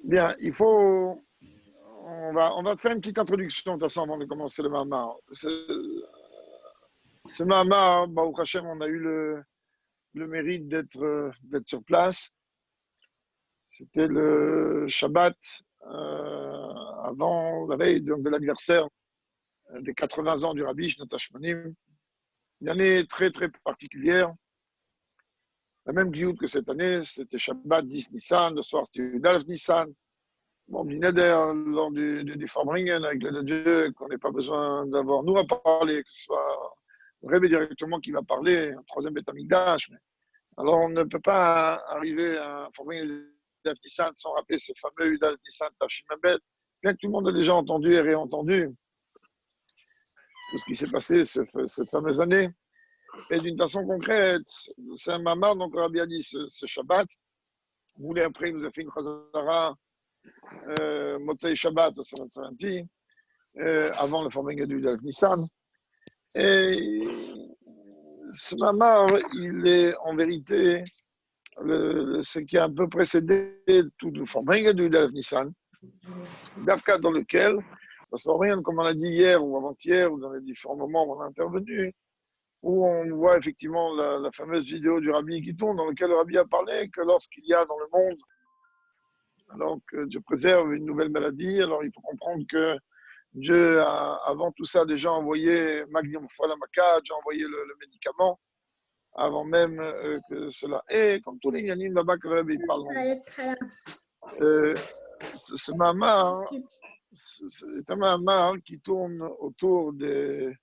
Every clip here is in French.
Bien, on va faire une petite introduction de toute façon avant de commencer le Mahama. Ce Mahama, Baruch Hashem, on a eu le mérite d'être sur place. C'était le Shabbat avant la veille de l'anniversaire des 80 ans du Rabbi Shnot Hashmonim. Une année très très particulière. La même Giout que cette année, c'était Shabbat 10 Nissan, le soir c'était Yudalef Nissan. Bon, Neder, lors du Farbringen, avec l'aide de Dieu, qu'on n'ait pas besoin d'avoir nous à parler, que ce soit le Rebbe directement qui va parler, un troisième Betamikdash. Mais alors, on ne peut pas arriver à Farbringen Yudalef Nissan sans rappeler ce fameux Yudalef Nissan Tashimabet, bien que tout le monde a déjà entendu et réentendu tout ce qui s'est passé cette fameuse année. Et d'une façon concrète, c'est un mamar, donc Rabbi a dit ce Shabbat. Vous voulez après, il nous a fait une chazara, Motzei Shabbat, au Savanti, avant le forming du Yudalef Nissan. Et ce mamar, il est en vérité ce qui a un peu précédé tout le forming du Yudalef Nissan, d'Afka dans lequel, parce que comme on l'a dit hier ou avant-hier, ou dans les différents moments où on a intervenu, où on voit effectivement la fameuse vidéo du Rabbi qui tourne, dans laquelle le Rabbi a parlé que lorsqu'il y a dans le monde, alors que Dieu préserve une nouvelle maladie, alors il faut comprendre que Dieu a, avant tout ça, déjà envoyé Magnum Fola Makad, déjà envoyé le médicament, avant même que cela. Et comme tous les yanim là-bas que le Rabbi parle, ce Mahama, c'est un Mahama qui tourne autour du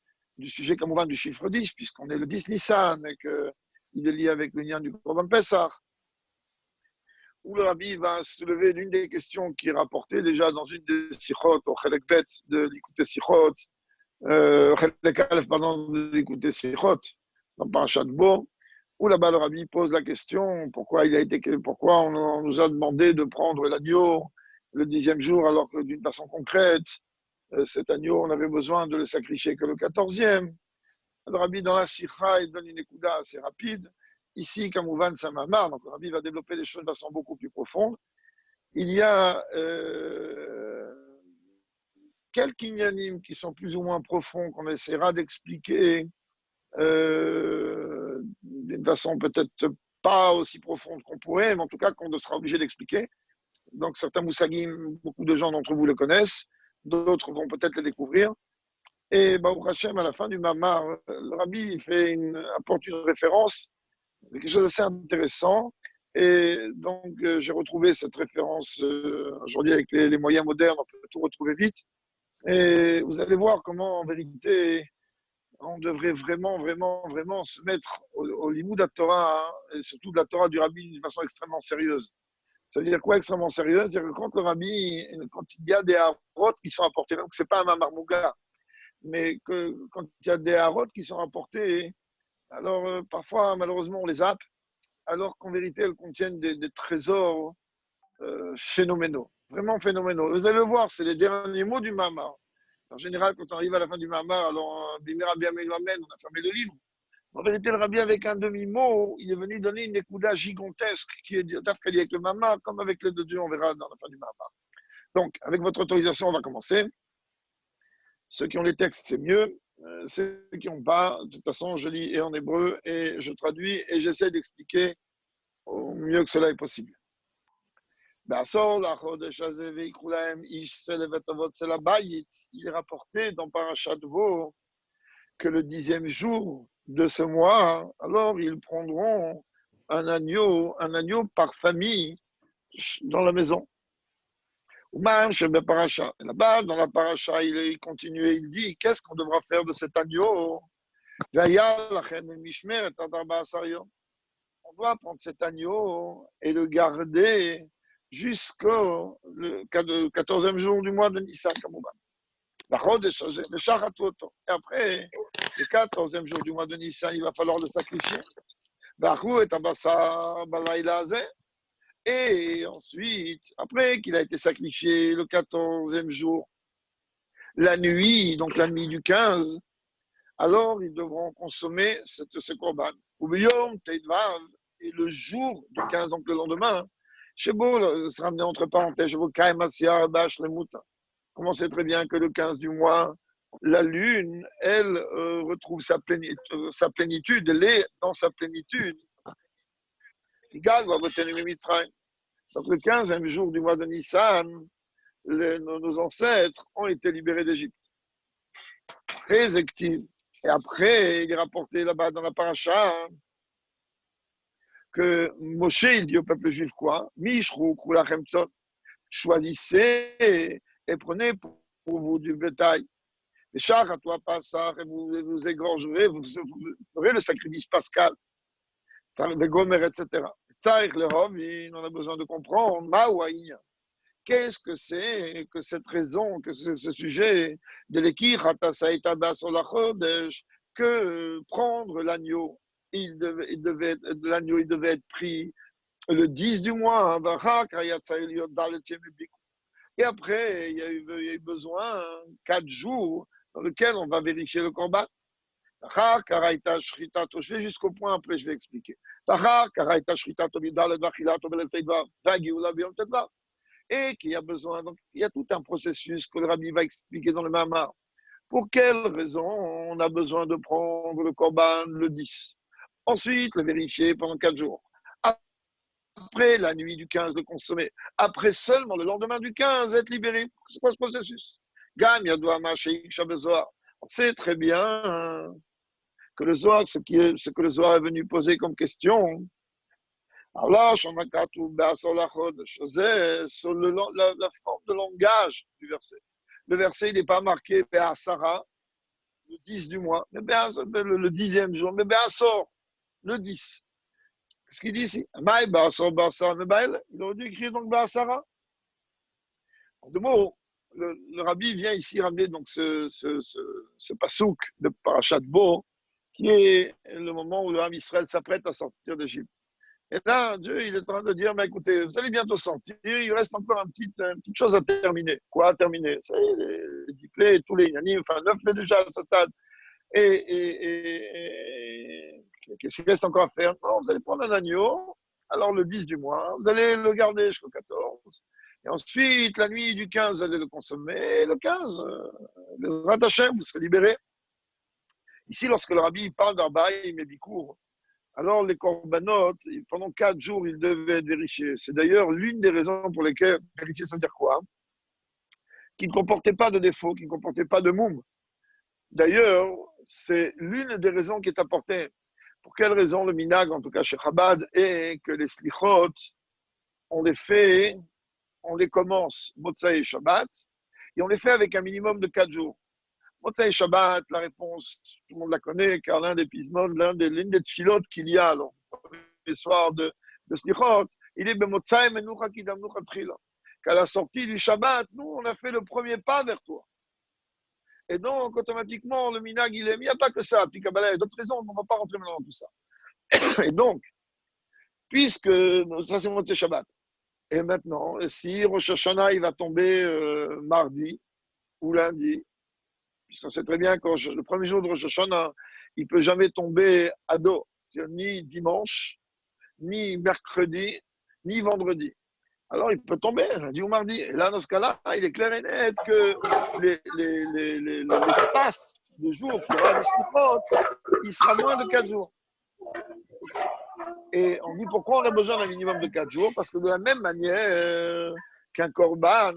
sujet, comme on va, du chiffre 10, puisqu'on est le 10 Nissan et qu'il est lié avec le lien du Korban Pessah, où le Rabbi va soulever l'une des questions qui est rapportée déjà dans une des sikhot, au Chelek Bet de l'écouter sikhot, Chelek Aleph, pardon, de l'écouter sikhot, dans Parashat Bo, où là-bas le Rabbi pose la question pourquoi on nous a demandé de prendre l'agneau le 10e jour, alors que d'une façon concrète, cet agneau, on avait besoin de le sacrifier que le 14e. Le Rabbi, dans la Sikha, il donne une ékouda assez rapide. Ici, comme Ouvan Samamar, donc le Rabbi va développer les choses de façon beaucoup plus profonde. Il y a quelques inyanim qui sont plus ou moins profonds, qu'on essaiera d'expliquer d'une façon peut-être pas aussi profonde qu'on pourrait, mais en tout cas qu'on sera obligé d'expliquer. Donc certains moussagim, beaucoup de gens d'entre vous le connaissent, d'autres vont peut-être le découvrir. Et Baruch Hashem, à la fin du Mamar, le Rabbi apporte une référence, quelque chose d'assez intéressant. Et donc, j'ai retrouvé cette référence aujourd'hui avec les moyens modernes, on peut tout retrouver vite. Et vous allez voir comment, en vérité, on devrait vraiment, vraiment, vraiment se mettre au limou de la Torah, hein, et surtout de la Torah du Rabbi d'une façon extrêmement sérieuse. Ça veut dire quoi extrêmement sérieuse? C'est-à-dire que quand le Rabbi, quand il y a des harotes qui sont apportés, donc c'est pas un Mamar Mouga, mais quand il y a des harotes qui sont rapportées, alors parfois, malheureusement, on les zappe, alors qu'en vérité, elles contiennent des trésors phénoménaux, vraiment phénoménaux. Vous allez le voir, c'est les derniers mots du Mamar. En général, quand on arrive à la fin du Mamar, alors, Bimera Biamel Amen, on a fermé le livre. En vérité, le Rabbi, avec un demi-mot, il est venu donner une ékouda gigantesque qui est d'Afkali avec le Mamar, comme avec les deux dieux, on verra dans la fin du Mamar. Donc, avec votre autorisation, on va commencer. Ceux qui ont les textes, c'est mieux. Ceux qui n'ont pas, de toute façon, je lis et en hébreu et je traduis et j'essaie d'expliquer au mieux que cela est possible. Il est rapporté dans Parashat Bo que le 10e jour de ce mois, alors ils prendront un agneau par famille dans la maison. Là-bas, dans la paracha, il continue et il dit, qu'est-ce qu'on devra faire de cet agneau? On doit prendre cet agneau et le garder jusqu'au 14e jour du mois de Nissan. Et après, le 14e jour du mois de Nissan, il va falloir le sacrifier. Et ensuite, après qu'il a été sacrifié le 14e jour, la nuit, donc la nuit du 15, alors ils devront consommer ce korban. Et le jour du 15, donc le lendemain, Shebo, se ramener entre parenthèses, Shebo, Kaemasia, Bash, le Mouta. On sait très bien que le 15 du mois, la lune, elle, retrouve sa plénitude, elle est dans sa plénitude. Donc le 15e jour du mois de Nissan, nos ancêtres ont été libérés d'Égypte. Très actifs. Et après, il est rapporté là-bas dans la paracha que Moshe, il dit au peuple juif quoi? Mishrou, Koulachem Tzot, choisissez et prenez pour vous du bétail. Et char à toi pas ça, et vous égorgerez, vous ferez le sacrifice pascal, le gomer, etc. Tzaïch le Rov, on a besoin de comprendre, Maouaïn. Qu'est-ce que c'est que cette raison, que ce sujet de l'équir, que prendre l'agneau, l'agneau il devait être pris le 10 du mois, et après, il y a eu besoin 4 jours dans lesquels on va vérifier le combat. Je vais jusqu'au point, après je vais expliquer. Et qu'il y a besoin, donc il y a tout un processus que le rabbi va expliquer dans le Mamar. Pour quelle raison on a besoin de prendre le korban le 10? Ensuite, le vérifier pendant 4 jours. Après la nuit du 15, le consommer. Après seulement le lendemain du 15, être libéré. C'est quoi ce processus? On sait très bien que le Zohar, ce que le Zohar est venu poser comme question. Alors là, sur la forme de langage du verset. Le verset, il n'est pas marqué Sarah, le 10 du mois, mais le 10e jour, mais sort le 10. Qu'est-ce qu'il dit ici? Il aurait dû écrire donc Sarah. En deux mots, le rabbi vient ici ramener donc ce pasouk de Parashat Bo, qui est le moment où le Ham Israël s'apprête à sortir d'Égypte. Et là, Dieu, il est en train de dire, mais écoutez, vous allez bientôt sortir, il reste encore une petite chose à terminer. Quoi à terminer? Ça y est, les 10 plaies, tous les yanim, enfin 9 plaies déjà à ce stade. Et qu'est-ce qu'il reste encore à faire? Non, vous allez prendre un agneau, alors le 10 du mois, vous allez le garder jusqu'au 14. Et ensuite, la nuit du 15, vous allez le consommer. Et le 15, le Ratachem, vous serez libéré. Ici, lorsque le rabbi parle d'Arbaïm et Bikour, alors les korbanot, pendant 4 jours, ils devaient être vérifiés. C'est d'ailleurs l'une des raisons pour lesquelles vérifier, ça veut dire quoi? Qui ne comportait pas de défaut, qui ne comportait pas de moum. D'ailleurs, c'est l'une des raisons qui est apportée. Pour quelle raison le minag, en tout cas chez Chabad, est que les slichot, on les commence Motzai et Shabbat, et on les fait avec un minimum de 4 jours. Motzai et Shabbat, la réponse, tout le monde la connaît, car l'une des tfilotes qu'il y a les soirs de Slichot, il est Motzai Menucha Kidam Nucha Trila. Qu'à la sortie du Shabbat, nous, on a fait le premier pas vers toi. Et donc, automatiquement, le minag, il n'y a pas que ça. Puis Kabbalah, il y a d'autres raisons, on ne va pas rentrer maintenant dans tout ça. Et donc, puisque ça, c'est Motzai Shabbat. Et maintenant, si Rosh Hashanah, il va tomber mardi ou lundi, puisqu'on sait très bien que le premier jour de Rosh Hashanah, il ne peut jamais tomber à dos. C'est-à-dire ni dimanche, ni mercredi, ni vendredi. Alors, il peut tomber lundi ou mardi. Et là, dans ce cas-là, il est clair et net que l'espace de jours qu'il y aura de Slichot, il sera moins de 4 jours. Et on dit pourquoi on a besoin d'un minimum de 4 jours? Parce que de la même manière qu'un korban,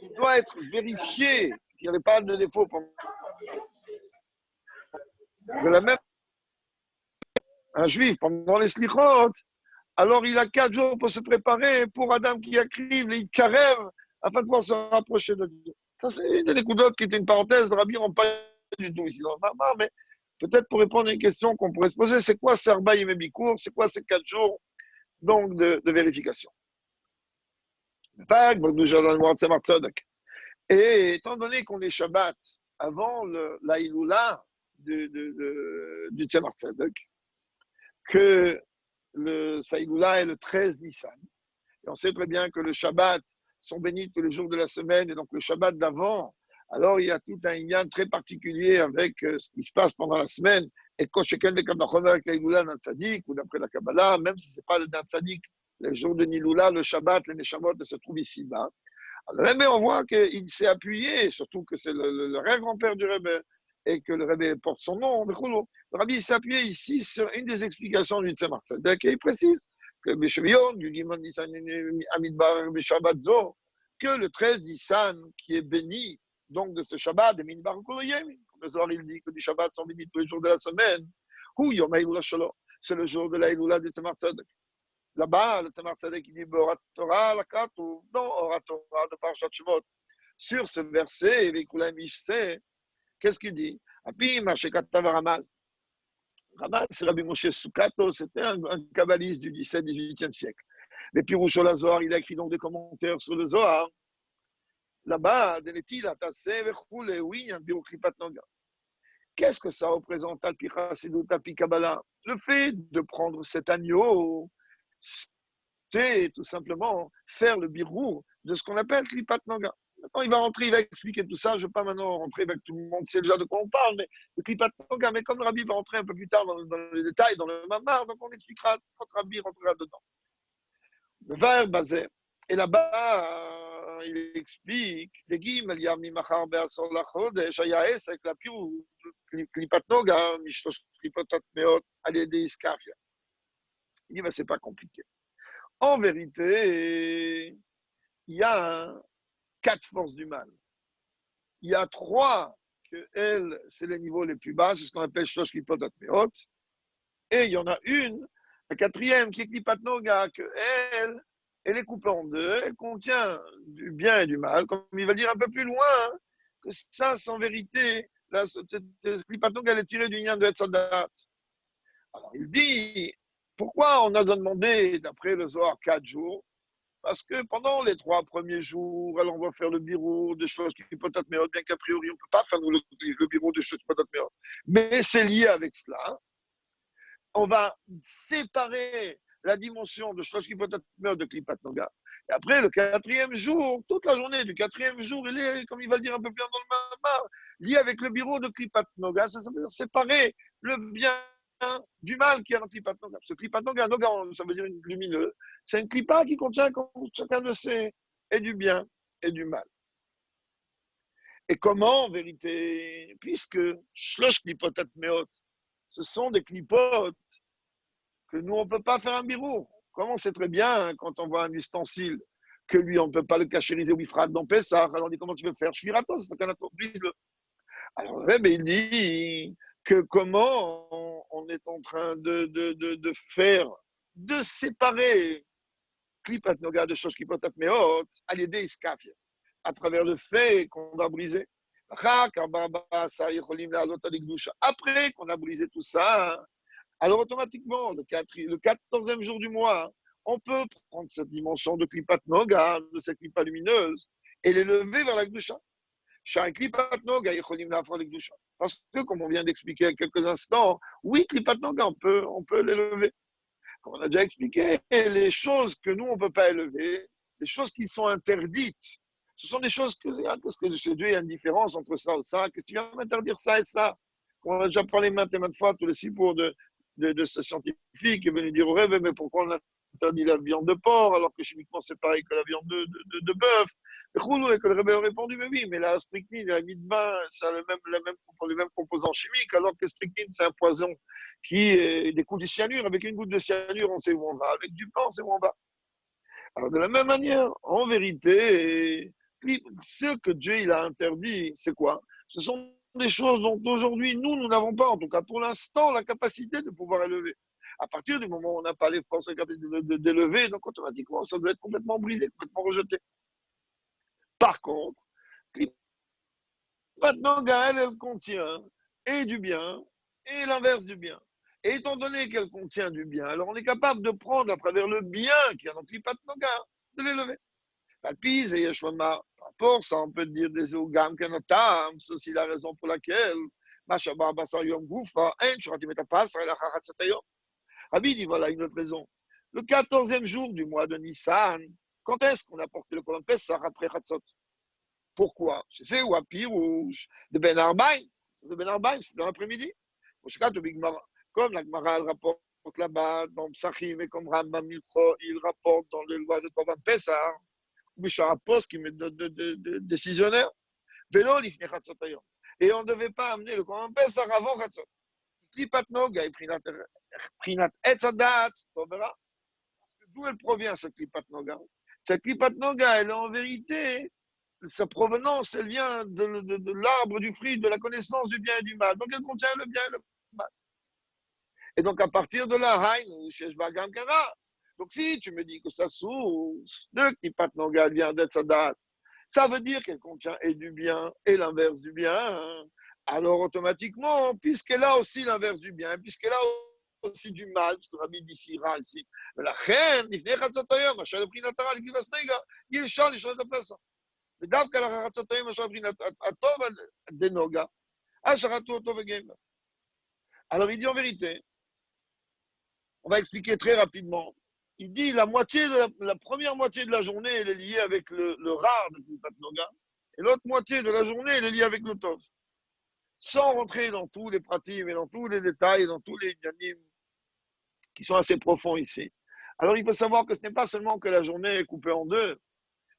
il doit être vérifié qu'il n'y avait pas de défaut. De la même un juif, pendant les slichot, alors il a 4 jours pour se préparer pour Adam qui écrive les Karev afin de pouvoir se rapprocher de Dieu. Ça, c'est une des coudottes qui était une parenthèse de Rabbi, on ne parle pas du tout ici dans le Mamar, mais peut-être pour répondre à une question qu'on pourrait se poser, c'est quoi Serba Yemebikour? C'est quoi ces 4 jours donc de vérification? Et étant donné qu'on est Shabbat avant la Iloula du Tzemar Tzedek, que le Saïloula est le 13 Nissan. Et on sait très bien que le Shabbat sont bénis tous les jours de la semaine, et donc le Shabbat d'avant, alors il y a tout un lien très particulier avec ce qui se passe pendant la semaine. Et quand chacun des Kabbachomer avec la Iloula d'un Tzadik, ou d'après la Kabbalah, même si ce n'est pas le d'un Tzadik les jours de Niloula, le Shabbat, les Neshamot se trouvent ici-bas. Alors, mais on voit qu'il s'est appuyé, surtout que c'est le grand-père du Rebbe, et que le Rebbe porte son nom. Le Rabbi s'est appuyé ici sur une des explications du Tzemach Tzedek, et il précise que Beshevion, du Gimon Nissan Amidbar Beshabbat Zo, que le 13 Nissan, qui est béni, donc de ce Shabbat, de Midbar Koloyem, comme le Zohar il dit que du Shabbat sont bénis tous les jours de la semaine, ou Yom HaIlula Shalom, c'est le jour de la Ilula du Tzemach Tzedek. Là-bas, le Tzemach Tzedek, il dit Torah, la Katou, dans Torah de Parashat Shemot. Sur ce verset, qu'est-ce qu'il dit? Api, Mashekatav Ramaz. Ramaz, c'est Rabbi Moshe Sukato, c'était un kabbaliste du 17-18e siècle. Mais Piroucho la Zohar, il a écrit donc des commentaires sur le Zohar. Là-bas, qu'est-ce que ça représente, Alpi Chassidut, Alpi Kabbalah? Le fait de prendre cet agneau, c'est tout simplement faire le birou de ce qu'on appelle Klipat Noga. Maintenant, il va rentrer, il va expliquer tout ça. Je ne vais pas maintenant rentrer avec tout le monde, c'est déjà de quoi on parle, mais le Klipat Noga. Mais comme le Rabbi va rentrer un peu plus tard dans les détails, dans le Mamar, donc on expliquera, notre Rabbi rentrera dedans. Le Vaer Bazé. Et là-bas, il explique, il dit, c'est pas compliqué. En vérité, il y a 4 forces du mal. Il y a 3 que elles, c'est les niveaux les plus bas, c'est ce qu'on appelle Shlosh Klipot Atmeot. Et il y en a une, la 4e, qui est Klipat Noga, que elle est coupée en 2, elle contient du bien et du mal, comme il va dire un peu plus loin, que ça, c'est en vérité, la Klipat Noga, elle est tirée du lien de Etzadat. Alors il dit, pourquoi on a demandé, d'après le Zohar, 4 jours? Parce que pendant les 3 premiers jours, alors on va faire le bureau des choses qui peuvent être meilleures, bien qu'a priori, on ne peut pas faire le bureau des choses qui peuvent être meilleures. Mais c'est lié avec cela. On va séparer la dimension de choses qui peuvent être meilleures de Klipat Noga. Et après, le 4e jour, toute la journée du 4e jour, il est, comme il va le dire un peu plus dans le Mamar, lié avec le bureau de Klipat Noga. Ça veut dire séparer le bien du mal qui est dans Klipat Noga. Parce que Klipat Noga, ça veut dire lumineux. C'est un Klippa qui contient, comme chacun le sait, et du bien et du mal. Et comment, en vérité, puisque Shlosh Klipot Atmeot, ce sont des Klipot que nous, on ne peut pas faire un bureau. Comme on sait très bien, quand on voit un ustensile, que lui, on ne peut pas le cachériser ou ifrat dans Pessah, alors on dit comment tu veux faire Shvirato, c'est un brise-le. Alors, il dit que comment on est en train de faire, de séparer Klipat Noga de Shosh Klipot Atmeot à l'aider Iskafia, à travers le fait qu'on va briser. Après qu'on a brisé tout ça, alors automatiquement, le 14e jour du mois, on peut prendre cette dimension de Klipat Noga, de cette Klipa lumineuse, et l'élever vers la Gdusha. Parce que, comme on vient d'expliquer il y a quelques instants, oui, Klipat Noga, on peut l'élever. Comme on a déjà expliqué, les choses que nous, on ne peut pas élever, les choses qui sont interdites, ce sont des choses parce que chez Dieu, il y a une différence entre ça et ça. Qu'est-ce que tu viens m'interdire ça et ça? On a déjà parlé maintes et maintes fois, tous les 6 pour de ce scientifique qui est venu dire au rêve, mais pourquoi on interdit la viande de porc alors que chimiquement c'est pareil que la viande de bœuf? Et que le rebelle a répondu, mais oui, mais la strychnine et la midba, ça a les mêmes composants chimiques, alors que strychnine, c'est un poison qui découle du cyanure. Avec une goutte de cyanure, on sait où on va. Avec du pain, on sait où on va. Alors, de la même manière, en vérité, ce que Dieu il a interdit, c'est quoi? Ce sont des choses dont aujourd'hui, nous n'avons pas, en tout cas pour l'instant, la capacité de pouvoir élever. À partir du moment où on n'a pas les forces et la capacité d'élever, donc automatiquement, ça doit être complètement brisé, complètement rejeté. Par contre, maintenant, Gaël, elle contient et du bien et l'inverse du bien. Et étant donné qu'elle contient du bien, alors on est capable de prendre à travers le bien qui est dans Klipat Noga, de l'élever. Palpise et Yeshwama, par rapport, ça on peut dire des ogam kenotam, c'est aussi la raison pour laquelle Mashaba Basar Yom Goufa, En Shuratim et Tapas, la Chachat Satayom. Rabbi dit voilà une autre raison. Le 14e jour du mois de Nissan, quand est-ce qu'on a porté le Korban Pessah après Chatzot? Pourquoi? Je sais où à Pirouche, de Ben Arbaïm, c'est de Ben Arbaïm, c'est dans l'après-midi. Comme la Gemara rapporte là-bas, dans Psachim, et comme Rambam, il rapporte dans les lois de Korban Pessah, Bishara Post qui met de décisionnaire, Vélo, l'ifne Chatzot Hayom. Et on ne devait pas amener le Korban Pessah avant Chatzot. Klipat Noga et Prinat Etzadat, Tovera. D'où elle provient, cette Klipat Noga? Cette Klipat Noga, elle est en vérité, sa provenance, elle vient de l'arbre du fruit, de la connaissance du bien et du mal. Donc elle contient le bien et le mal. Et donc à partir de là, donc si tu me dis que sa source de Klipat Noga vient d'Etzadat, ça veut dire qu'elle contient et du bien et l'inverse du bien. Alors automatiquement, puisqu'elle a aussi l'inverse du bien, puisqu'elle a aussi du mal, ce que Rabbi dit ici, la reine, il fait Chatzotayom, Machal le Prinatara, le Kivasnega, il change les choses de personne. Mais d'abord, la Chatzotayom, Machal le Prinatara, de Noga, Asharatou Otov Game. Alors il dit en vérité, on va expliquer très rapidement. Il dit la première moitié de la journée, elle est liée avec le rare de Klipat Noga, et l'autre moitié de la journée, elle est liée avec le Tov. Sans rentrer dans tous les pratiques et dans tous les détails, dans tous les yanim qui sont assez profonds ici. Alors il faut savoir que ce n'est pas seulement que la journée est coupée en deux,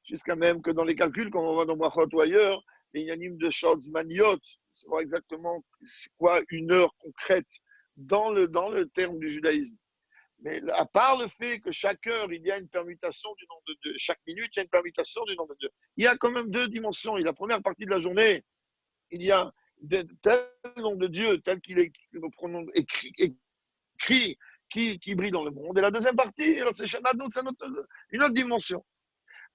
jusqu'à même que dans les calculs, comme on voit dans Brachot ou ailleurs, les yanim de Shotz Maniot, savoir exactement c'est quoi une heure concrète dans le terme du judaïsme. Mais à part le fait que chaque heure, il y a une permutation du nombre de deux, chaque minute, il y a une permutation du nombre de deux. Il y a quand même deux dimensions. Il y a la première partie de la journée, il y a tel nom de Dieu, tel qu'il est écrit qui brille dans le monde. Et la deuxième partie, c'est Shemadout, c'est une autre dimension.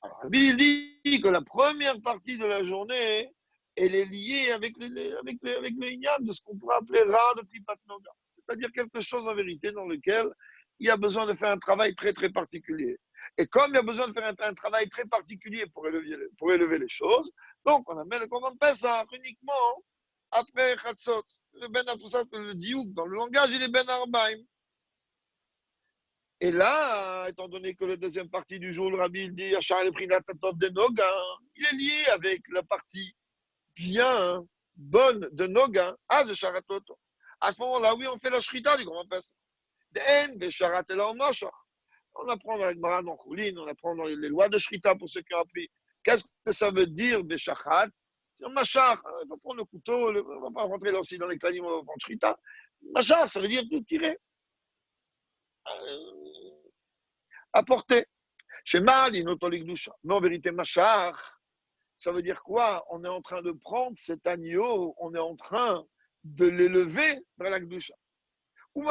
Alors, il dit que la première partie de la journée, elle est liée avec le Inyan de ce qu'on pourrait appeler Ra de Klipat Noga. C'est-à-dire quelque chose en vérité dans lequel il y a besoin de faire un travail très très particulier. Et comme il y a besoin de faire un travail très particulier pour élever les choses, donc on amène le Korban Pessah uniquement après Chatzot. Le Ben Apoussat, le Diouk, dans le langage, il est Ben Arbaim. Et là, étant donné que la deuxième partie du jour, le Rabbi il dit Yachar le Prinatatov de Noga, il est lié avec la partie bien bonne de Noga, à de Charatoto. À ce moment-là, oui, on fait la Shrita du Grand Pessah. De Sharat et la Mashach. On apprend dans les Gemara, dans Choulin, on apprend dans les lois de Shrita pour ceux qui ont appris. Qu'est-ce que ça veut dire, Beshachat? C'est un Machar. Il faut prendre le couteau, on ne va pas rentrer aussi dans les clanimes, on va prendre Shrita. Machar, ça veut dire tout tirer. Apporter. Chez Mal, mais en vérité, Machar, ça veut dire quoi? On est en train de prendre cet agneau, on est en train de l'élever vers la Gdusha. Le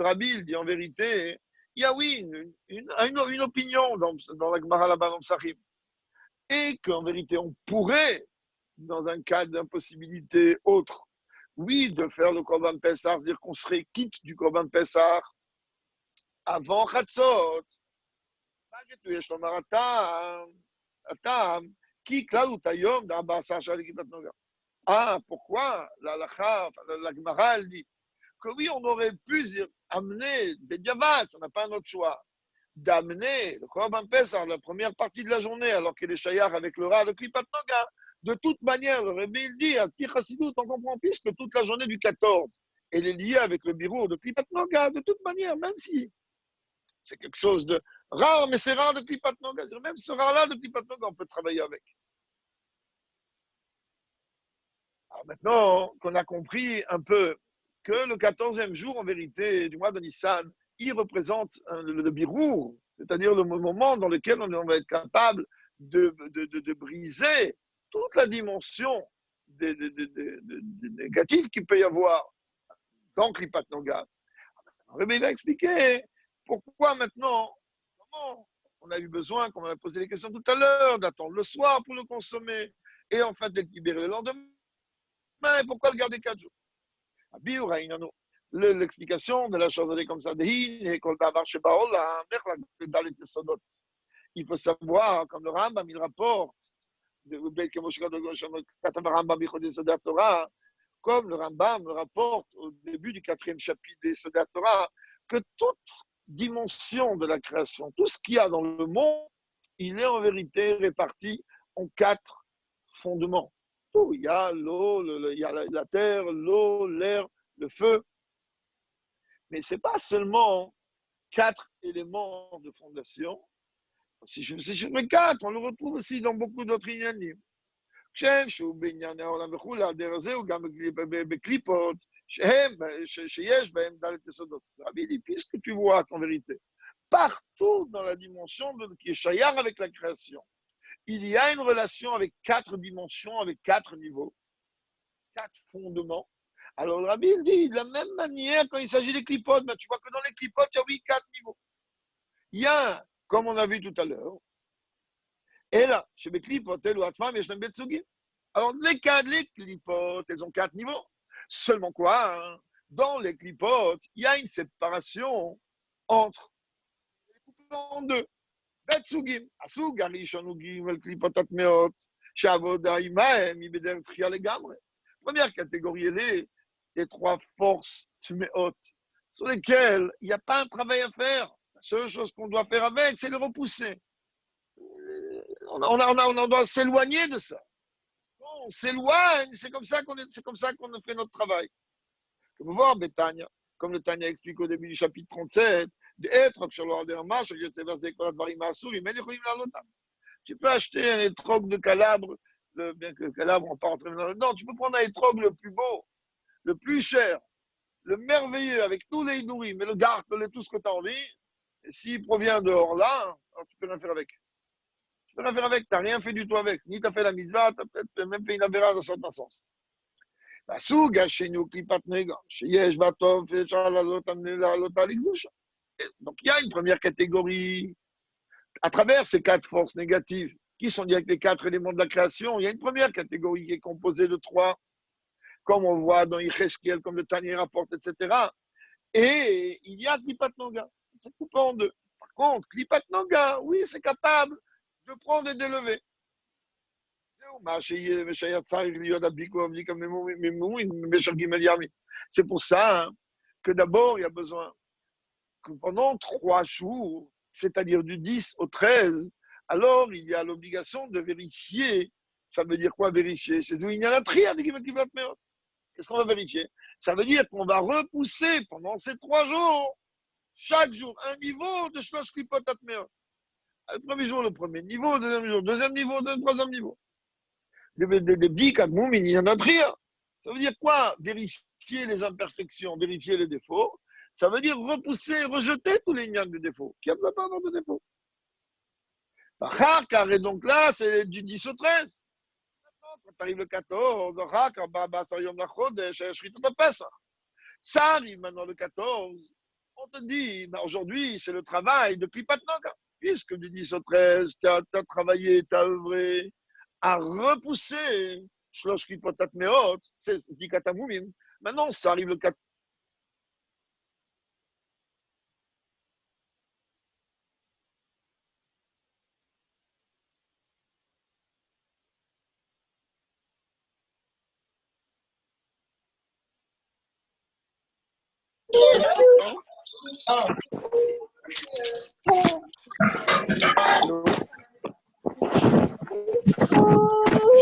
Rabbi, il dit en vérité, il y a oui une opinion dans la Gemara là-bas dans le Sahib. Et qu'en vérité, on pourrait, dans un cas d'impossibilité autre, oui, de faire le Korban Pessah, c'est-à-dire qu'on serait quitte du Korban Pessah avant Chatzot. Malgré tout, יש לומר הטעם, כי כלל הוא תיום ב14 שעה לכיפת נוגה. Ah, pourquoi la Gemara, elle dit que oui, on aurait pu amener des diavats, ça n'a pas un autre choix, d'amener le Korban Pessah, la première partie de la journée, alors qu'il est shayar avec le rat de Klipat Noga. De toute manière, le Rebbe, il dit, à Pi Chassidut, on comprend puisque toute la journée du 14, elle est liée avec le birour de Klipat Noga, de toute manière, même si c'est quelque chose de rare, mais c'est rare de Klipat Noga. Même ce rare-là de Klipat Noga, on peut travailler avec. Alors maintenant qu'on a compris un peu que le 14e jour, en vérité, du mois de Nissan, il représente le birour, c'est-à-dire le moment dans lequel on va être capable de briser toute la dimension des négatifs qu'il peut y avoir dans Klipat Noga. Le Rebbe va expliquer pourquoi maintenant, comment on a eu besoin, comme on a posé les questions tout à l'heure, d'attendre le soir pour le consommer et en fait d'être libéré le lendemain. Et pourquoi le garder 4 jours? L'explication de la chose elle est comme ça. Il faut savoir, comme le Rambam, il rapporte, comme le Rambam le rapporte au début du 4e chapitre des Sodat Torah, que toute dimension de la création, tout ce qu'il y a dans le monde, il est en vérité réparti en 4 fondements. tout. Il y a l'eau, il y a la terre, l'eau, l'air, le feu. Mais ce n'est pas seulement 4 éléments de fondation. Si je mets 4, on le retrouve aussi dans beaucoup d'autres inyanim. כשם שהוא בענייני העולם וכולי, על דרך זה הוא גם בקליפות, שיש בהם ד' יסודות. Rabbi dit, puisque tu vois qu'en vérité, partout dans la dimension qui est shayar avec la création, il y a une relation avec 4 dimensions, avec 4 niveaux, 4 fondements. Alors le Rabbi il dit, de la même manière, quand il s'agit des clipotes, ben, tu vois que dans les clipotes, il y a oui 4 niveaux. Il y a, comme on a vu tout à l'heure, et là, chez les clipotes, alors, les clipotes, elles ont 4 niveaux. Seulement quoi, hein, dans les clipotes, il y a une séparation entre les coupés en deux. Betsugim, Asug, Arishonugim, el clipot atmeot, Shavoda imaem, ibeder tria legamre. Première catégorie, elle est les 3 forces tmeot, sur lesquelles il n'y a pas un travail à faire. La seule chose qu'on doit faire avec, c'est le repousser. On doit s'éloigner de ça. On s'éloigne, c'est comme ça qu'on fait notre travail. Comme vous voir, Betania, comme le Tania explique au début du chapitre 37, d'être tu peux acheter un étrog de Calabre, bien que Calabre, on ne va pas rentrer dedans, tu peux prendre un étrog le plus beau, le plus cher, le merveilleux, avec tous les nourris, mais le garde, tout ce que tu as envie, et s'il provient dehors là, alors tu peux rien faire avec. Tu peux rien faire avec, tu n'as rien fait du tout avec. Ni tu as fait la mitzvah, tu as peut-être même fait une avéra dans certains sens. והסוג השני קליפת נגע, שיש בה טוב ואפשר לעלות על לקדושה. Donc il y a une première catégorie. À travers ces 4 forces négatives, qui sont liées avec les 4 éléments de la création, il y a une première catégorie qui est composée de 3, comme on voit dans Yecheskel, comme le Tanya rapporte, etc. Et il y a Klipat Noga, c'est coupé en 2. Par contre, Klipat Noga, oui, c'est capable de prendre et d'élever. C'est pour ça, hein, que d'abord, il y a besoin que pendant 3 jours, c'est-à-dire du 10 au 13, alors il y a l'obligation de vérifier. Ça veut dire quoi vérifier? Qu'est-ce qu'on va vérifier? Ça veut dire qu'on va repousser pendant ces 3 jours, chaque jour, un niveau de Shlosh Klipot Atmeot. Le premier jour, le premier niveau, deuxième niveau, troisième niveau. Des biques à Moumini, il y en a rien. Ça veut dire quoi? Vérifier les imperfections, vérifier les défauts. Ça veut dire repousser, rejeter tous les liens de défauts. Qui ne doit pas avoir de défauts? Et donc là, c'est du 10 au 13. Maintenant, quand arrive le 14, ça arrive maintenant le 14. On te dit, bah aujourd'hui, c'est le travail de Klipat Noga. Puisque du 10 au 13, tu as travaillé, tu as œuvré à repousser Shlosh Klipot Atmeot, c'est Dikatamumim. Maintenant, ça arrive le 14.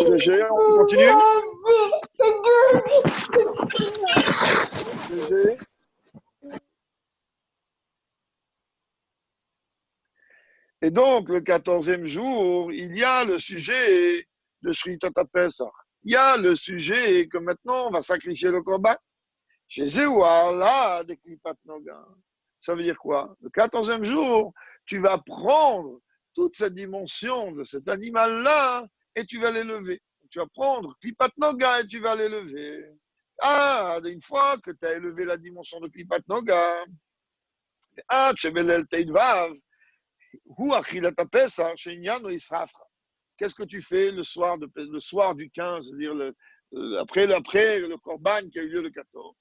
GG, on continue. GG. Et donc, le 14e jour, il y a le sujet de Shritat HaPesach. Il y a le sujet que maintenant, on va sacrifier le corban. Chez Zéouar, là, des Klipat Noga. Ça veut dire quoi? Le 14e jour, tu vas prendre toute cette dimension de cet animal-là et tu vas l'élever. Tu vas prendre Klipat Noga et tu vas l'élever. Ah, une fois que tu as élevé la dimension de Klipat Noga, ah, Tchebelel Teidvav, qu'est-ce que tu fais le soir du 15, c'est-à-dire après le Corban qui a eu lieu le 14?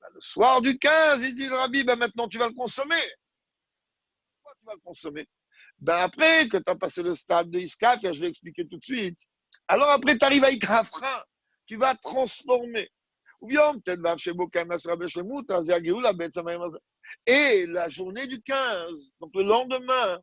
Ben, le soir du 15, il dit le Rabbi, ben maintenant tu vas le consommer. Pourquoi tu vas le consommer? Ben après que tu as passé le stade de Iskaf, je vais expliquer tout de suite. Alors après, tu arrives à Ikrafra, tu vas transformer. Ou bien, peut-être, et la journée du 15, donc le lendemain,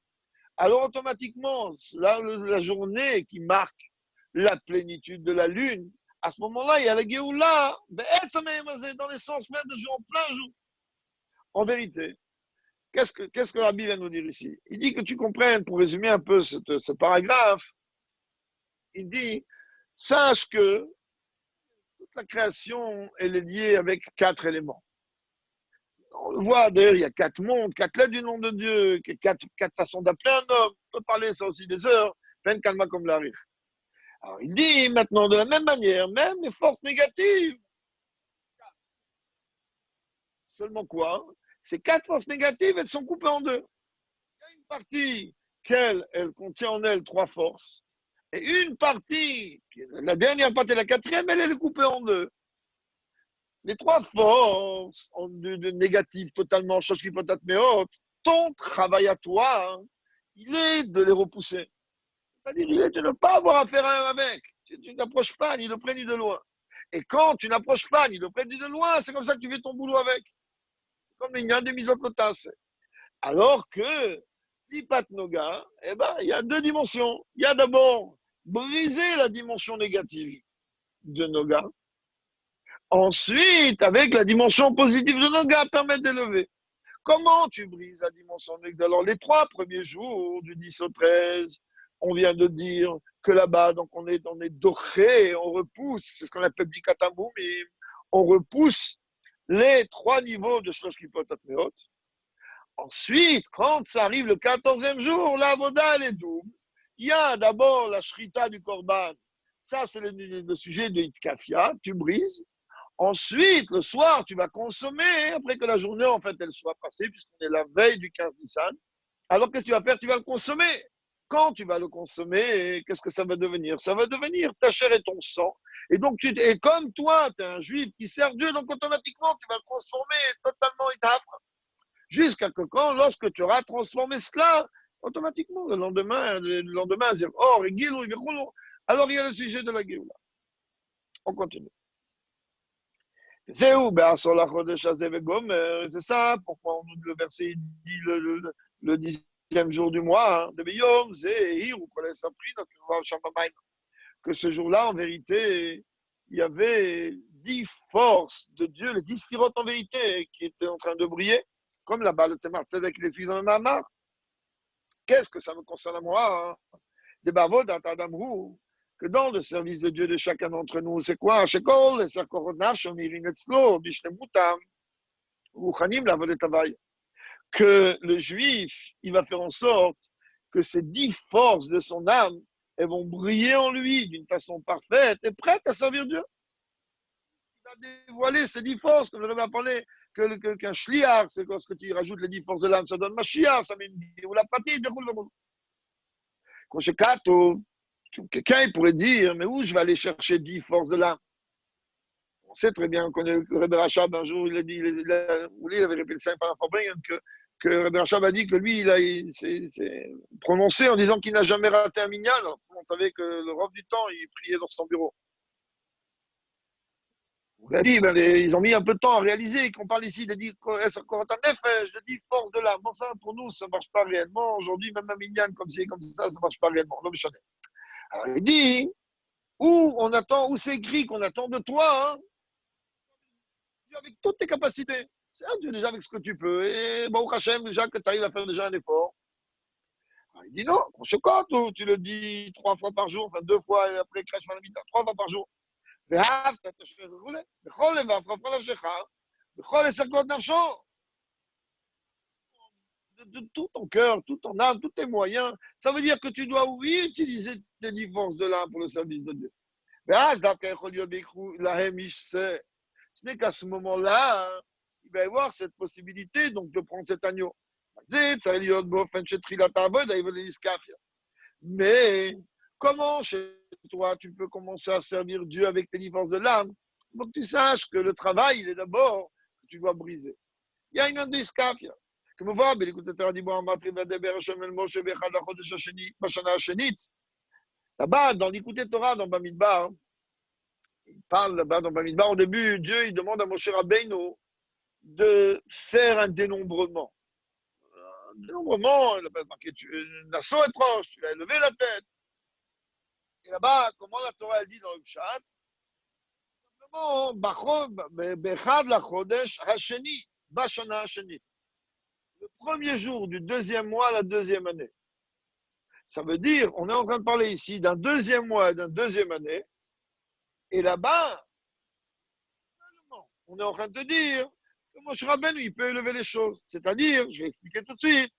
alors automatiquement, la journée qui marque la plénitude de la lune, À ce moment-là, il y a la Géoula, dans l'essence même de jour en plein jour. En vérité, qu'est-ce que Rabbi vient nous dire ici? Il dit que tu comprennes, pour résumer un peu ce paragraphe, il dit, sache que toute la création, elle est liée avec 4 éléments. On le voit, d'ailleurs, il y a 4 mondes, 4 lettres du nom de Dieu, 4 façons d'appeler un homme. On peut parler ça aussi des heures, peine calma comme la rire. Alors, il dit maintenant, de la même manière, même les forces négatives, seulement quoi? Ces 4 forces négatives, elles sont coupées en deux. Il y a une partie elle contient en elle 3 forces, et une partie, la dernière partie, la quatrième, elle est coupée en deux. Les 3 forces de négatives totalement, chose qui peut être mais haute, ton travail à toi, hein, il est de les repousser. C'est-à-dire, il est de ne pas avoir affaire à un avec. Tu n'approches pas ni de près ni de loin. Et quand tu n'approches pas ni de près ni de loin, c'est comme ça que tu fais ton boulot avec. C'est comme il y a des mises en place. Alors que l'Ipat Noga, eh ben, il y a 2 dimensions. Il y a d'abord briser la dimension négative de Noga. Ensuite, avec la dimension positive de Noga, permettre d'élever. Comment tu brises la dimension négative? Alors, les 3 premiers jours, du 10 au 13, on vient de dire que là-bas, donc on est doré, on repousse, c'est ce qu'on appelle du katamou, mais on repousse les 3 niveaux de choses qui peuvent être hautes. Ensuite, quand ça arrive le 14e jour, la voda, elle est double. Il y a d'abord la shrita du korban. Ça, c'est le sujet de Hitkafia. Tu brises. Ensuite, le soir, tu vas consommer, après que la journée, en fait, elle soit passée, puisqu'on est la veille du 15 Nissan. Alors, qu'est-ce que tu vas faire? Tu vas le consommer. Quand tu vas le consommer, qu'est-ce que ça va devenir? Ça va devenir ta chair et ton sang. Et donc, et comme toi, tu es un juif qui sert Dieu, donc automatiquement, tu vas le transformer totalement idafra. Jusqu'à que quand, lorsque tu auras transformé cela, automatiquement, le lendemain, dire, oh, alors il y a le sujet de la Géoula. On continue. C'est où? Ben, sur la Chodesh Hazeh Vegomer, c'est ça, pourquoi le verset dit le 10e jour du mois, hein, de Beyom, Zehir, ou Kol Esapri, que ce jour-là, en vérité, il y avait 10 forces de Dieu, les 10 sphirotes en vérité, qui étaient en train de briller, comme là-bas, le Tzemar Tzedek, les filles dans le Mamar. Qu'est-ce que ça me concerne à moi? Hein? Des bavod d'Adamrou, que dans le service de Dieu de chacun d'entre nous, c'est quoi? Shekol, que le juif, il va faire en sorte que ces 10 forces de son âme, elles vont briller en lui d'une façon parfaite et prête à servir Dieu. Il va dévoiler ces 10 forces, comme je vais parler, qu'un shliach, c'est lorsque tu rajoutes les 10 forces de l'âme, ça donne Mashiach, ça met une la pratique, déroule le roule. Quand je quelqu'un pourrait dire, mais où je vais aller chercher 10 forces de l'âme? On sait très bien qu'on est Rebbe Rachab, un jour, il a dit, il avait répété ça par que Rebbe Rachab a dit que lui, il s'est prononcé en disant qu'il n'a jamais raté un minyan. On savait que le reste du temps, il priait dans son bureau. On a dit, ben, ils ont mis un peu de temps à réaliser qu'on parle ici de dire de 10 forces de l'âme. Bon, ça, pour nous, ça ne marche pas réellement. Aujourd'hui, même un minyan comme ça, ça ne marche pas réellement. Alors, il dit, où c'est écrit qu'on attend de toi, hein, avec toutes tes capacités. C'est un Dieu déjà avec ce que tu peux. Et bon, Hachem, déjà que tu arrives à faire déjà un effort. Alors, il dit non, on se compte, ou tu le dis 3 fois par jour, enfin 2 fois, et après, crèche, 3 fois par jour. De tout ton cœur, tout ton âme, tous tes moyens. Ça veut dire que tu dois, oui, utiliser tes 10 forces de l'âme pour le service de Dieu. Ce n'est qu'à ce moment-là, hein, il va y avoir cette possibilité donc, de prendre cet agneau. Mais comment chez toi tu peux commencer à servir Dieu avec tes divorces de l'âme? Il faut que tu saches que le travail, il est d'abord que tu dois briser. Il y a une andiskafia. Comme on voit, là-bas, dans l'écouter Torah, dans Bamidbar, il parle là-bas dans Bamidbar, au début, Dieu, il demande à Moshe Rabbeinu de faire un dénombrement. Un dénombrement, il n'a pas marqué, un assaut étrange, tu vas élever la tête. Et là-bas, comment la Torah elle dit dans le chat? באחד לחודש השני, בשנה השנית. Le premier jour du deuxième mois, la deuxième année. Ça veut dire, on est en train de parler ici d'un deuxième mois et d'une deuxième année. Et là-bas, on est en train de te dire que Moshe Rabbeinu, il peut élever les choses. C'est-à-dire, je vais expliquer tout de suite,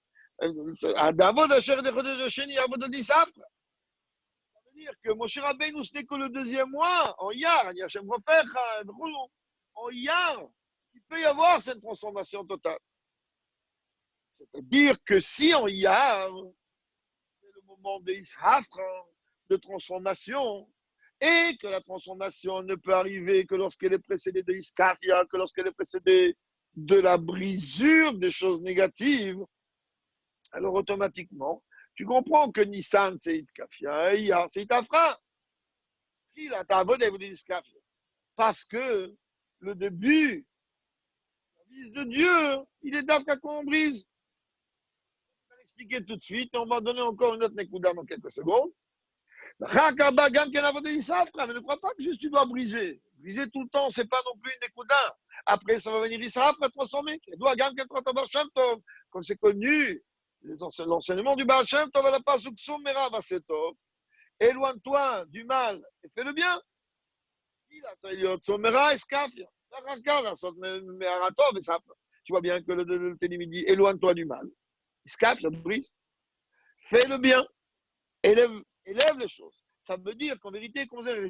dire que Moshe Rabbeinu, ce n'est que le deuxième mois, en Yar, en Yar, il peut y avoir cette transformation totale. C'est-à-dire que si en Yar, c'est le moment de Ishafra, de transformation, et que la transformation ne peut arriver que lorsqu'elle est précédée de Iskafia, que lorsqu'elle est précédée de la brisure des choses négatives, alors automatiquement, tu comprends que Nissan, c'est Itkafia, et Iyar, c'est Itafra. Parce que le début, le service de Dieu, il est d'Afka qu'on brise. On va l'expliquer tout de suite, et on va donner encore une autre Nekuda dans quelques secondes. Mais ne crois pas que juste tu dois briser. Briser tout le temps, c'est pas non plus une Nekuda. Après, ça va venir Isafra transformer. Comme c'est connu, l'enseignement du Baal Shem Tov, la pasuk Somera Vasetov. Éloigne-toi du mal et fais le bien. Tu vois bien que le Télim dit éloigne-toi du mal. Iskaf, ça te brise. Fais le bien. Élève les choses. Ça veut dire qu'en vérité, comme ça, le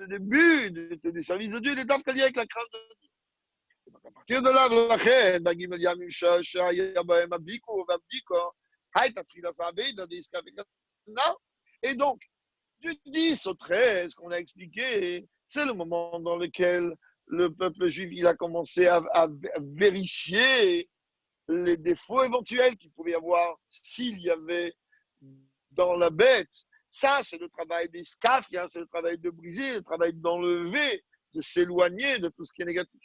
début du service de Dieu, il est d'Afkali avec la crainte de Dieu. À partir de là, et donc, du 10 au 13 qu'on a expliqué, c'est le moment dans lequel le peuple juif il a commencé à vérifier les défauts éventuels qu'il pouvait y avoir s'il y avait dans la bête. Ça, c'est le travail des scaphias, c'est le travail de briser, le travail d'enlever, de s'éloigner de tout ce qui est négatif.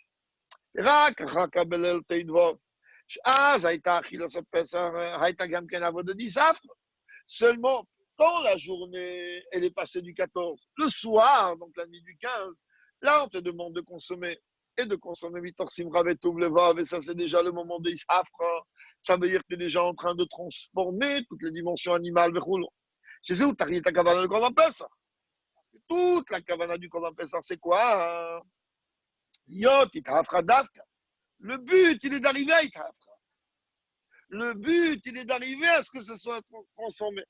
Seulement, quand la journée, elle est passée du 14, le soir, donc la nuit du 15, là, on te demande de consommer. Et de consommer 8 heures simra vetouv levav, et ça, c'est déjà le moment des isafra. Ça veut dire que tu es déjà en train de transformer toutes les dimensions animales. Je sais où tu as ta kavana du Korban Pessah. Toute la kavana du Korban Pessah, c'est quoi? Yot, itafra dafka. Le but, il est d'arriver à itafra. Le but, il est d'arriver à ce que ce soit transformé.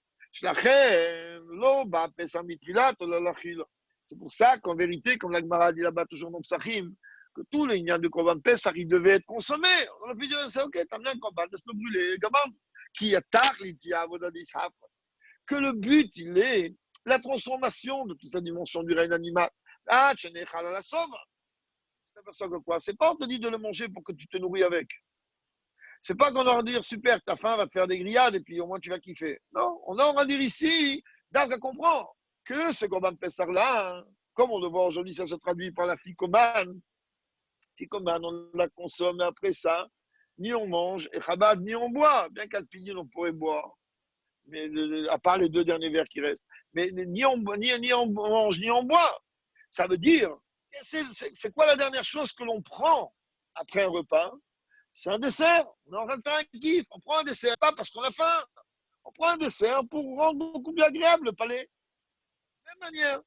C'est pour ça qu'en vérité, comme la Gemara dit là-bas toujours dans Psachim, que tout le lignan de Korban Pessah, il devait être consommé. On a pu dire, c'est ok, t'as bien un Korban, laisse-le brûler. Qui a que le but, il est la transformation de toute la dimension du règne animal. Ah, tu n'es pas la sauve. Tu t'aperçois que quoi? C'est pas on te dit de le manger pour que tu te nourris avec. C'est pas qu'on va dire super, ta faim va te faire des grillades et puis au moins tu vas kiffer. Non, on va dire ici, Dark comprend que ce Korban Pessah là, hein, comme on le voit aujourd'hui, ça se traduit par la ficomane. Ficomane, on la consomme et après ça, ni on mange, et Chabad, ni on boit, bien qu'à Alpinine, on pourrait boire. Mais à part les 2 derniers verres qui restent. Mais ni on mange, ni on boit. Ça veut dire, c'est quoi la dernière chose que l'on prend après un repas? C'est un dessert. On est en train de faire un kiff. On prend un dessert, pas parce qu'on a faim. On prend un dessert pour rendre beaucoup plus agréable le palais. De la même manière.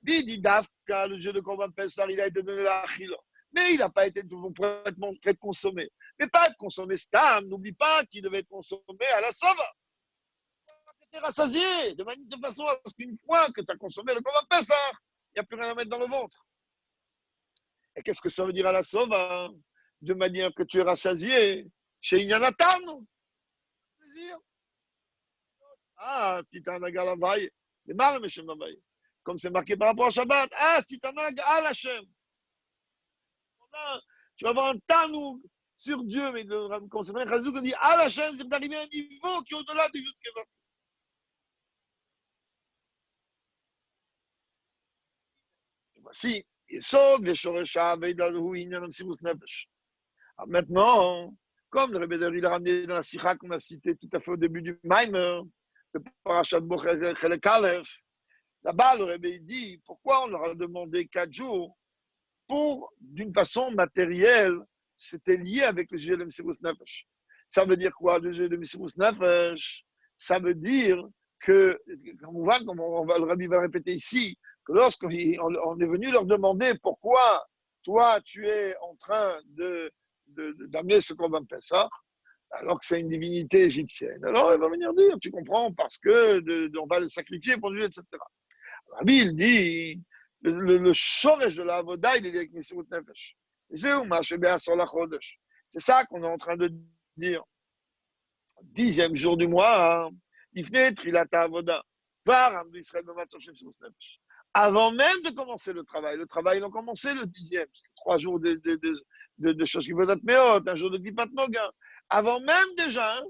Bidi Dafka, le jeu de Korban Pessah, il a été donné à Achille. Mais il n'a pas été complètement prêt de consommer. Mais pas de consommer Stam. N'oublie pas qu'il devait être consommé à la sauve. Tu es rassasié de façon à ce qu'une fois que tu as consommé le Korban Pessah, il n'y a plus rien à mettre dans le ventre. Et qu'est-ce que ça veut dire à la sauve? De manière que tu es rassasié chez Inyanatan. Plaisir. Ah, Titanag Alavai. Les mal, Meshem Navaï. Comme c'est marqué par rapport à Shabbat. Ah, Titanag Al Hashem. Tu vas avoir un tanoug sur Dieu. Mais comme c'est marqué, Chazouk dit Al Hashem, c'est d'arriver à un niveau qui est au-delà du Yud Keva. Voici. Yesod, Veshoresha, Veidlahu, Inyanam Sirus Nefesh. Maintenant, comme le Rebbe il a ramené dans la Sikha qu'on a cité tout à fait au début du Maimer, le Parashat Bo Chelek Aleph, Là-bas, le Rebbe dit, pourquoi on leur a demandé 4 jours pour, d'une façon matérielle, c'était lié avec le sujet de Messirus Nefesh. Ça veut dire quoi, le sujet de Messirus Nefesh? Ça veut dire que, comme le Rabbi va répéter ici, que lorsqu'on est venu leur demander pourquoi toi tu es en train d'amener ce qu'on va faire ça, alors que c'est une divinité égyptienne. Alors il va venir dire, tu comprends, parce que on va le sacrifier pour Dieu, etc. Rabbi, il dit, le shoresh de la avoda, il est avec Messirut Nefesh. C'est ça qu'on est en train de dire. 10e jour du mois, Ifne Trilata Avoda. Avant même de commencer le travail ils ont commencé le 10e, 3 jours de Shoshkivodat Meot, un jour de Kipat Noga. Avant même déjà,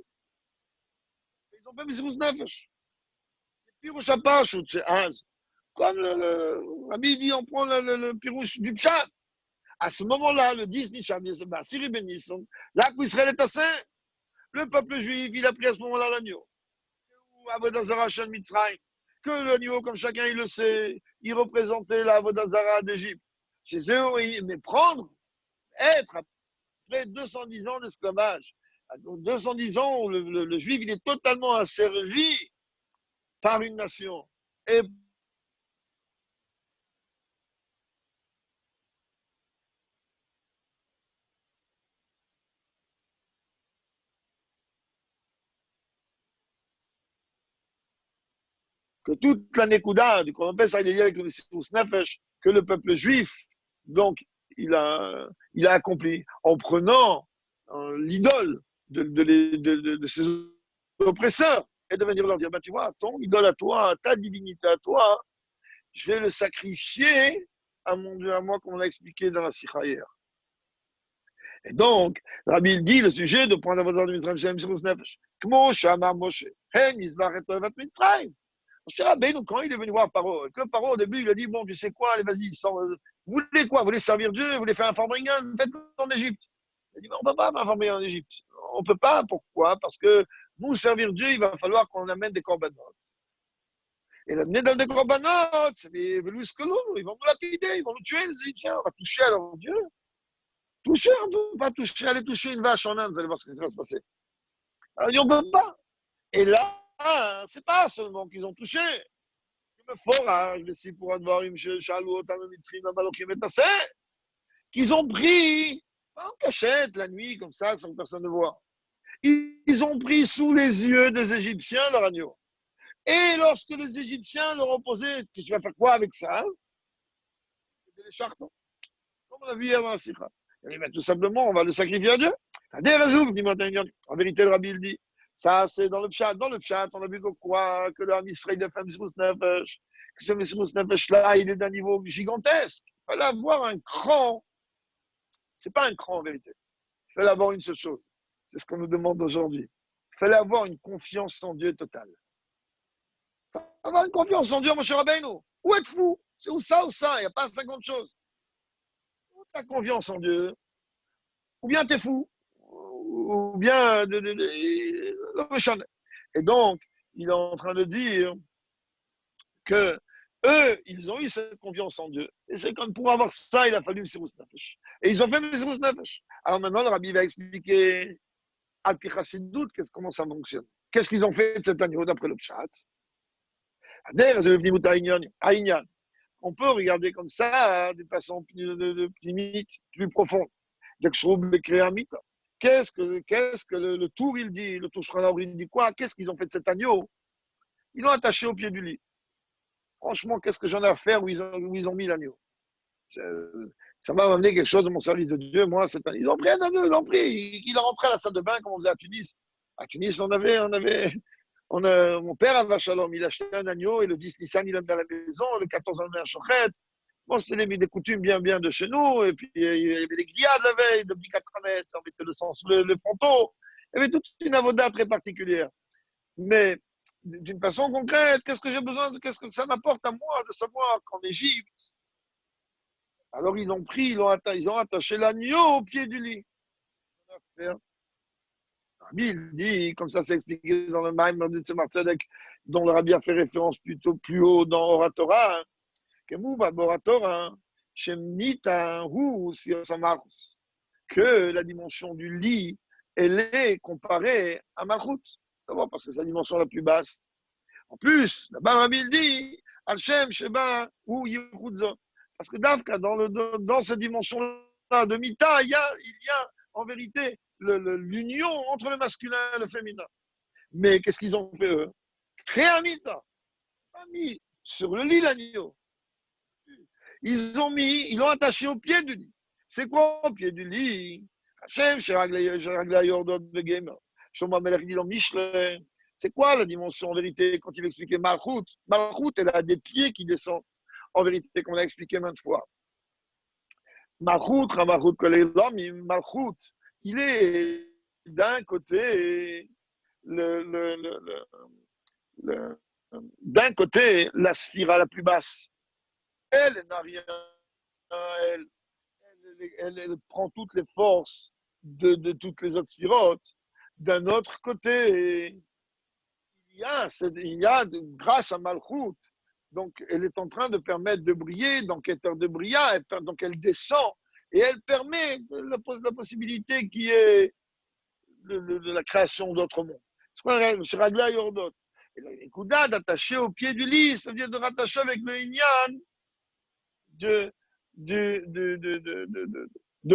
ils ont fait Messirut Nefesh. Et puis Rochapash, ou Tcheaz, comme le Rabbi dit, on prend le pirouche du Pshat. À ce moment-là, le 10 Nisham, Siri Ben Nissan, là où Israël est assez, le peuple juif, il a pris à ce moment-là l'agneau. Que l'agneau, comme chacun il le sait, il représentait la Avodazara d'Égypte. Chez eux, mais prendre, être, après 210 ans d'esclavage, 210 ans où le juif, il est totalement asservi par une nation. Et que toute la Nekuda, qu'on appelle ça, il est lié avec le Messirus Nefesh, que le peuple juif, donc, il a accompli en prenant l'idole de ses oppresseurs et de venir leur dire, ben, tu vois, ton idole à toi, ta divinité à toi, je vais le sacrifier à mon Dieu, à moi, comme on l'a expliqué dans la Sikha hier. Et donc, Rabbi il dit le sujet de prendre la de Mitzrayim Shem Messirus Nefesh. Kmo Shama Moshe, Hen Yisbach et Toevat Mitzrayim. Moshe Rabbeinu, quand il est venu voir Paro, que Paro, au début, il a dit, bon, tu sais quoi, allez, vas-y, vous voulez quoi? Vous voulez servir Dieu? Vous voulez faire un Farbringan? Faites en Égypte. Il a dit, mais on ne peut pas faire un Farbringan en Égypte. On ne peut pas, pourquoi? Parce que nous, servir Dieu, il va falloir qu'on amène des corbanotes. Et l'amener dans des corbanotes, ils vont nous lapider, ils vont nous tuer, les Égyptiens. On va toucher à leur Dieu. Toucher, on ne peut pas toucher. Allez toucher une vache en Inde, vous allez voir ce qui va se passer. Alors, il dit, on ne peut pas. Et là, c'est pas seulement qu'ils ont touché. Forage, les Sipuradvarim, Shalou, Otam, Mitzrim, Amalokim et Tassé, qu'ils ont pris, pas en cachette, la nuit, comme ça, sans que personne ne voit. Ils ont pris sous les yeux des Égyptiens leur agneau. Et lorsque les Égyptiens leur ont posé, tu vas faire quoi avec ça? C'était les chartons, comme on a vu avant la Sikha. Il dit, mais tout simplement, on va le sacrifier à Dieu. En vérité, le Rabbi, il dit, ça, c'est dans le Pshat. Dans le Pshat, on a vu que quoi? Que le Ham Israël a fait Messirus Nefesh. Que ce Messirus Nefesh-là, il est d'un niveau gigantesque. Il fallait avoir un cran. C'est pas un cran, en vérité. Il fallait avoir une seule chose. C'est ce qu'on nous demande aujourd'hui. Il fallait avoir une confiance en Dieu totale. Avoir une confiance en Dieu, mon cher Rabbeinu. Où êtes-vous? C'est où ça ou ça? Il n'y a pas 50 choses. Où tu as confiance en Dieu? Ou bien tu es fou? Ou bien et donc, il est en train de dire que eux, ils ont eu cette confiance en Dieu. Et c'est comme pour avoir ça, il a fallu Messirus Nefesh. Et ils ont fait Messirus Nefesh. Alors maintenant, le Rabbi va expliquer à Pichassidout comment ça fonctionne. Qu'est-ce qu'ils ont fait de cet agneau d'après le Pshat? On peut regarder comme ça, d'une façon plus profonde. Qu'est-ce que le tour, il dit, le tour Shranor, il dit quoi? Qu'est-ce qu'ils ont fait de cet agneau? Ils l'ont attaché au pied du lit. Franchement, qu'est-ce que j'en ai à faire où ils ont mis l'agneau? Ça m'a amené quelque chose de mon service de Dieu, moi, cette année. Ils ont pris un agneau, ils l'ont pris. Il est rentré à la salle de bain, comme on faisait à Tunis. À Tunis, mon père avait Shalom, il achetait un agneau et le 10 Nissan, il l'amenait à la maison, le 14, on avait un chochet. Bon, c'était des coutumes bien de chez nous. Et puis, il y avait des grillades la veille, de petits 4 mètres, on mettait le sens, le fronton. Il y avait toute une avoda très particulière. Mais d'une façon concrète, qu'est-ce que j'ai besoin, qu'est-ce que ça m'apporte à moi de savoir qu'en Égypte, alors ils l'ont pris, ils ont attaché l'agneau au pied du lit. Rabbi, il dit, comme ça c'est expliqué dans le Maïm de Tzemar Tzedek, dont le Rabbi a fait référence plutôt plus haut dans Oratora, que Mouva Boratora, Shemnita Hu Sfir Samarus, que la dimension du lit, elle est comparée à Malchut. D'abord parce que c'est la dimension la plus basse. En plus, là-bas, le Rabbi il dit, Al-Shem Sheba ou Yehudzo. Parce que Davka, dans cette dimension-là de Mita, il y a en vérité l'union entre le masculin et le féminin. Mais qu'est-ce qu'ils ont fait eux? Créer un Mita. Pas mis sur le lit l'agneau. Ils l'ont attaché au pied du lit. C'est quoi au pied du lit? Hachem, Shlomo Melech dit dans Michelet. C'est quoi la dimension en vérité quand il expliquait Malchut? Malchut, elle a des pieds qui descendent. En vérité, comme on a expliqué maintes fois. Malchut, Malchut, il est d'un côté d'un côté la sphira la plus basse. Elle n'a rien. Elle, elle prend toutes les forces de toutes les autres sphirotes. D'un autre côté, il y a grâce à Malchut, donc elle est en train de permettre de briller, donc Keter de Bria, donc elle descend et elle permet la possibilité qui est de la création d'autres mondes. C'est quoi M. Ragla Yordot? Et Kouda d'attacher au pied du lit, ça veut dire de rattacher avec le Inyan de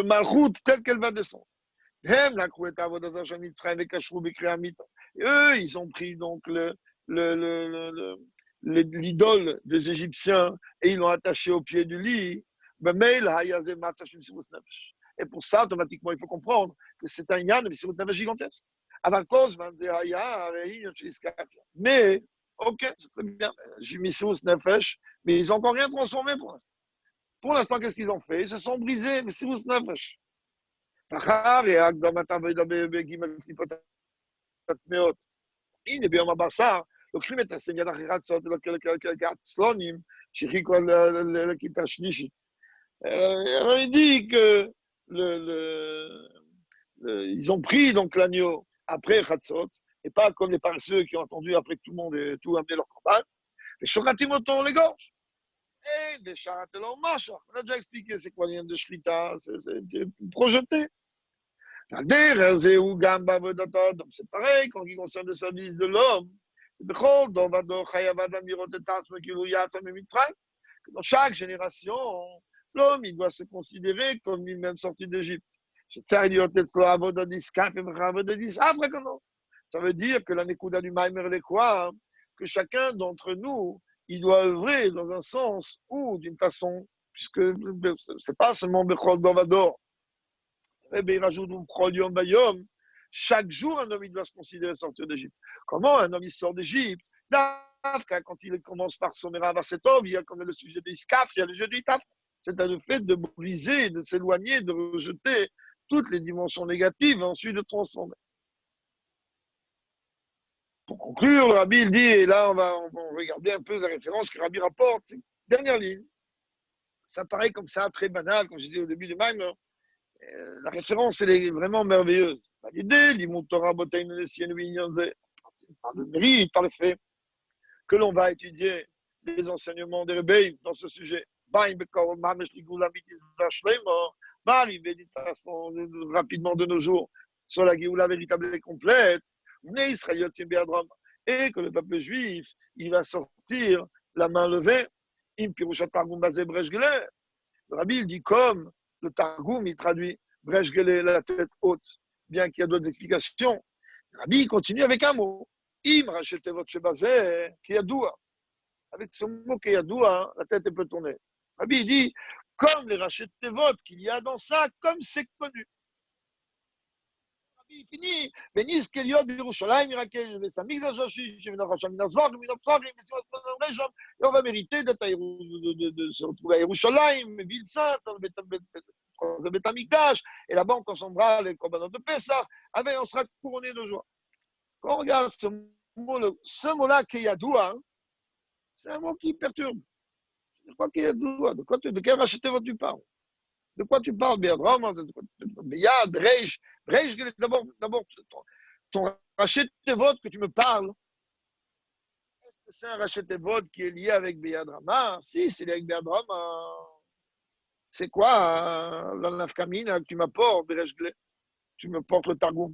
Malchut telle qu'elle va descendre. Et eux, ils ont pris donc l'idole des Égyptiens et ils l'ont attaché au pied du lit. Et pour ça, automatiquement, il faut comprendre que c'est un yan de gigantesque. Mais, ok, c'est très bien, j'ai mis Nefesh, mais ils n'ont encore rien transformé pour l'instant. Pour l'instant, qu'est-ce qu'ils ont fait? Ils se sont brisés, mais c'est Nefesh. הנה ביום הבשר, לוקחים את הסמיה החרצות כעצלונים, שהרחיקו לכיתה שלישית. Il dit que ils ont pris donc l'agneau après Khatzot, et pas comme les paresseux qui ont attendu après que tout le monde ait tout amené leur combat. Et Shoratimoton les gorges. Et des charatelor machach. On a déjà expliqué c'est quoi l'ien de Shlita, c'est projeté. Donc c'est pareil quand il concerne le service de l'homme. Dans chaque génération, l'homme il doit se considérer comme lui-même sorti d'Égypte. Ça veut dire que la Nekuda du Maïmer est quoi? Que chacun d'entre nous, il doit œuvrer dans un sens ou d'une façon, puisque c'est pas seulement Bechol Dovador. Eh bien, il rajoute chaque jour, un homme il doit se considérer sortir d'Égypte. Comment un homme il sort d'Égypte? Quand il commence par Somera Vasetov, il y a comme le sujet de Iskaf, il y a le jeu d'Itaf. C'est le fait de briser, de s'éloigner, de rejeter toutes les dimensions négatives et ensuite de transformer. Pour conclure, le Rabbi il dit, et là on va regarder un peu la référence que le Rabbi rapporte, c'est dernière ligne. Ça paraît comme ça, très banal, comme je disais au début du Maïm. La référence, elle est vraiment merveilleuse. L'idée, par le mérite, par le fait que l'on va étudier les enseignements des rebelles dans ce sujet. Va arriver rapidement de nos jours sur la Géoula véritable et complète, et que le peuple juif, il va sortir la main levée. Le Rabbi, il dit comme le Targum, il traduit Bresh Gelé, la tête haute, bien qu'il y a d'autres explications. Le Rabbi continue avec un mot. Im rachetez votre chebazé, kiyadoua. Avec ce mot kiyadoua, la tête peut tourner. Le Rabbi il dit, comme les rachetez votre qu'il y a dans ça, comme c'est connu. Le Rabbi il finit, Benis Keliot Birushalayim, Mirakel, Vesamik Zajoshi, Sheminachasham Minazvach, Minopsachim, Vesimachim, et on va mériter de se retrouver à Yerushalayim, ville sainte, dans le Beth Amikdash, et là-bas on consommera les corbanotes de Pessah, avec on sera couronné de joie. Quand on regarde ce mot-là, Keyadoua, c'est un mot qui perturbe. C'est quoi Keyadoua? De quel racheté tu parles? De quoi tu parles, bien vraiment? Beyad, Reish, d'abord, ton rachet de votes que tu me parles, est-ce que c'est un rachet de votes qui est lié avec Beyad Rama? Si, c'est lié avec Beyad Rama. C'est quoi la nafkamina que tu m'apportes, Bereshgle? Tu me portes le Targum.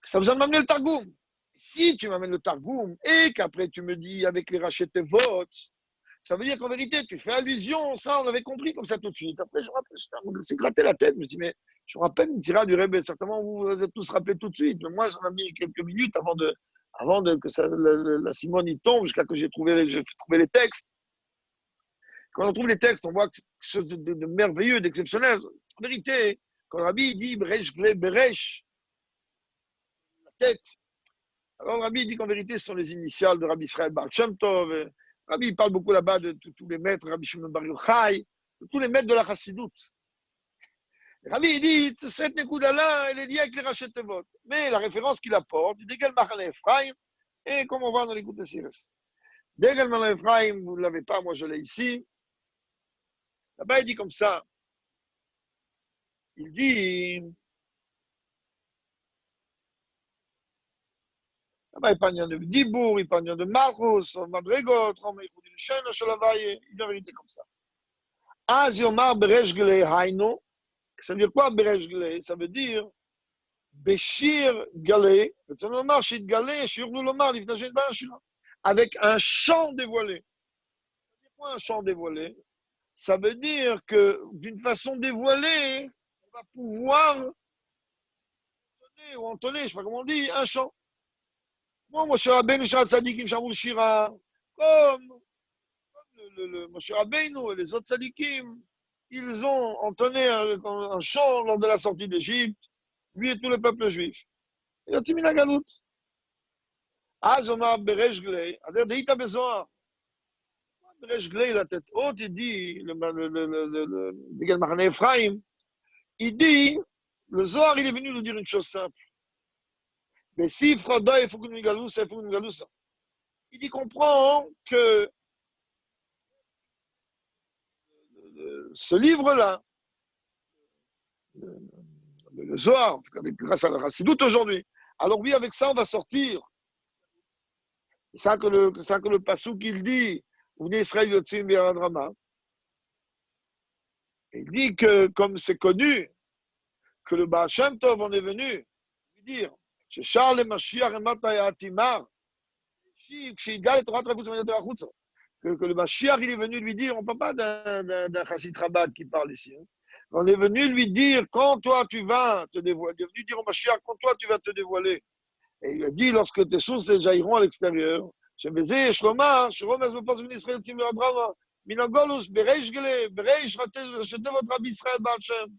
Ça a besoin de m'amener le Targum. Si tu m'amènes le Targum et qu'après tu me dis avec les rachets de votes, ça veut dire qu'en vérité, tu fais allusion, ça on avait compris comme ça tout de suite. Après, je me rappelle, je me suis gratté la tête, je me suis dit, mais je me rappelle une tira du Rebbe, certainement vous vous êtes tous rappelés tout de suite. Mais moi, ça m'a mis quelques minutes avant que ça, la Simone y tombe, jusqu'à que j'ai trouvé les textes. Quand on trouve les textes, on voit quelque chose de merveilleux, d'exceptionnel. En vérité, quand le Rabbi dit Beresh Gle Beresh, la tête, alors le Rabbi dit qu'en vérité, ce sont les initiales de Rabbi Israël Baal Shem Tov. Le Rabbi parle beaucoup là-bas de tous les maîtres, Rabbi Shimon Bar Yochai, de tous les maîtres de la Chassidoute. Le Rabbi dit cette Nekuda-là, elle est liée avec les Rachetevot. Mais la référence qu'il apporte, il dit Degel Machane Ephraim, et comme on voit dans les Gouttes de Sires. Degel Machane Ephraim, vous ne l'avez pas, moi je l'ai ici. Là-bas, il dit comme ça. Il dit, là-bas, il parle de Dibour, il parle de Malchus, Madrigot, il a vérité comme ça. Az Yomar Beresh Glei Haino, ça veut dire quoi Beresh Glei? Ça veut dire Beshir Galei, avec un chant dévoilé. Ça veut dire quoi un chant dévoilé? Ça veut dire que d'une façon dévoilée, on va pouvoir entonner, je ne sais pas comment on dit, un chant. Moi, Moshe Rabbeinu, Shara Tzadikim, Shamul Shira, comme le Moshe Rabbeinu et les autres Tzadikim, ils ont entonné un chant lors de la sortie d'Égypte, lui et tout le peuple juif. Il a tzimi la galout. Az Omar Beresh Glei, c'est-à-dire Deïta Bezoar. Beresh Glei, la tête haute, il dit, le Machane Ephraim, il dit, le Zohar, il est venu nous dire une chose simple. Mais si Froda, il faut que nous galous, il faut que nous galous. Il dit, comprend que ce livre-là, le Zohar, grâce à la Chassidoute aujourd'hui, alors oui, avec ça, on va sortir. C'est ça que le Passouk, il dit, vous venez Israël Yotzim Beradrama. Il dit que, comme c'est connu, que le Baal Shem Tov en est venu lui dire, que le Mashiach, il est venu lui dire, on ne parle pas d'un Chassid Rabbad qui parle ici. Hein. On est venu lui dire, quand toi tu vas te dévoiler, il est venu dire au Mashiach, quand toi tu vas te dévoiler. Et il a dit, lorsque tes sources jailliront à l'extérieur, je vais dire, Shlomar, je remets me pose Israël, Timur Abraham, Minagolus, Bereish Gele, Bereish, rachetez votre Rabbi Israël Baal Shem.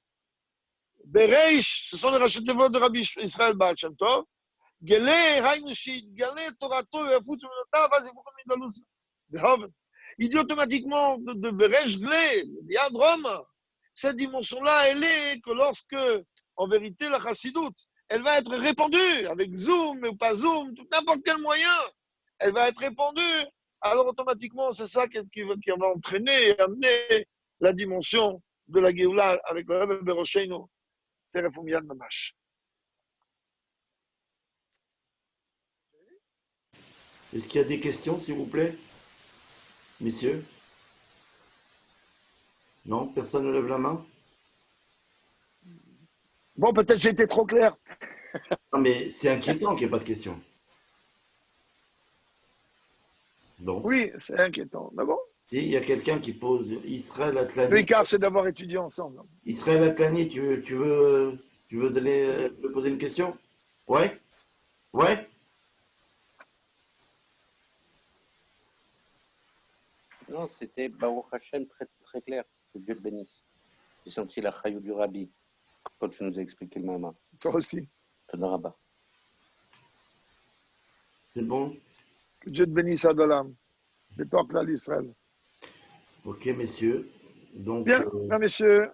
Bereish, ce sont les rachetevot de Rabbi Israël Baal Shem Tov. Gele, Haïnushit, Gele, Torato, Yafut, Menota, vas-y, vous comme Minagolus. Il dit automatiquement de Bereish Gele, Yad Roma. Cette dimension-là, elle est que lorsque, en vérité, la Chassidoute, elle va être répandue avec Zoom ou pas Zoom, n'importe quel moyen, elle va être répandue. Alors automatiquement, c'est ça qui va entraîner et amener la dimension de la Géoula avec le Rebbe Berosheinu, Terefumian Mamash. Est-ce qu'il y a des questions, s'il vous plaît, messieurs? Non, personne ne lève la main? Bon, peut-être j'ai été trop clair. Non, mais c'est inquiétant qu'il n'y ait pas de questions. Donc, oui, c'est inquiétant. Mais bon. Il y a quelqu'un qui pose Israël Atlani. Le car, c'est d'avoir étudié ensemble. Israël Atlani, tu veux me poser une question? Ouais? Ouais? Non, c'était Baruch Hashem très, très clair. Que Dieu te bénisse. J'ai senti la chayou du Rabbi quand tu nous as expliqué le Mama. Toi aussi. Todarabah. C'est bon? Que Dieu te bénisse à Dolam. De toi, là, l'Israël. Ok, messieurs. Donc, bien, messieurs,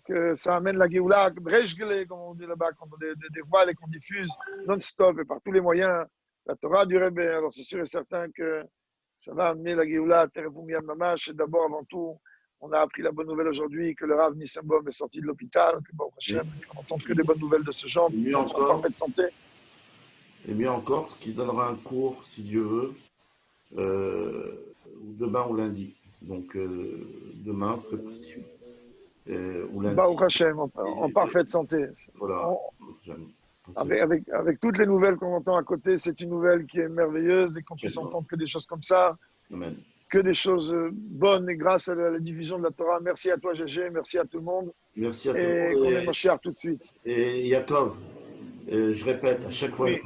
que ça amène la Géoula, Breshgele, comme on dit là-bas, quand on dévoile et qu'on diffuse non-stop et par tous les moyens, la Torah du Rebbe. Alors c'est sûr et certain que ça va amener la Géoula à Terefumian Mamash, et d'abord, avant tout, On a appris la bonne nouvelle aujourd'hui que le Rav Nissenbaum est sorti de l'hôpital, que Baruch Hashem, on n'entend que des bonnes nouvelles de ce genre, Et mieux en encore, parfaite santé. et mieux encore, qui donnera un cours, si Dieu veut, demain ou lundi. Donc, demain serait possible. Ou lundi. Baruch Hashem, en parfaite santé. Voilà. Avec toutes les nouvelles qu'on entend à côté, c'est une nouvelle qui est merveilleuse et qu'on puisse Absolument. entendre que des choses comme ça, Amen. que des choses bonnes et grâce à la diffusion de la Torah. Merci à toi, Gégé, merci à tout le monde. Merci à tout Et le qu'on monde. ait Moshiach tout de suite. Et Yaakov, je répète à chaque fois, Oui.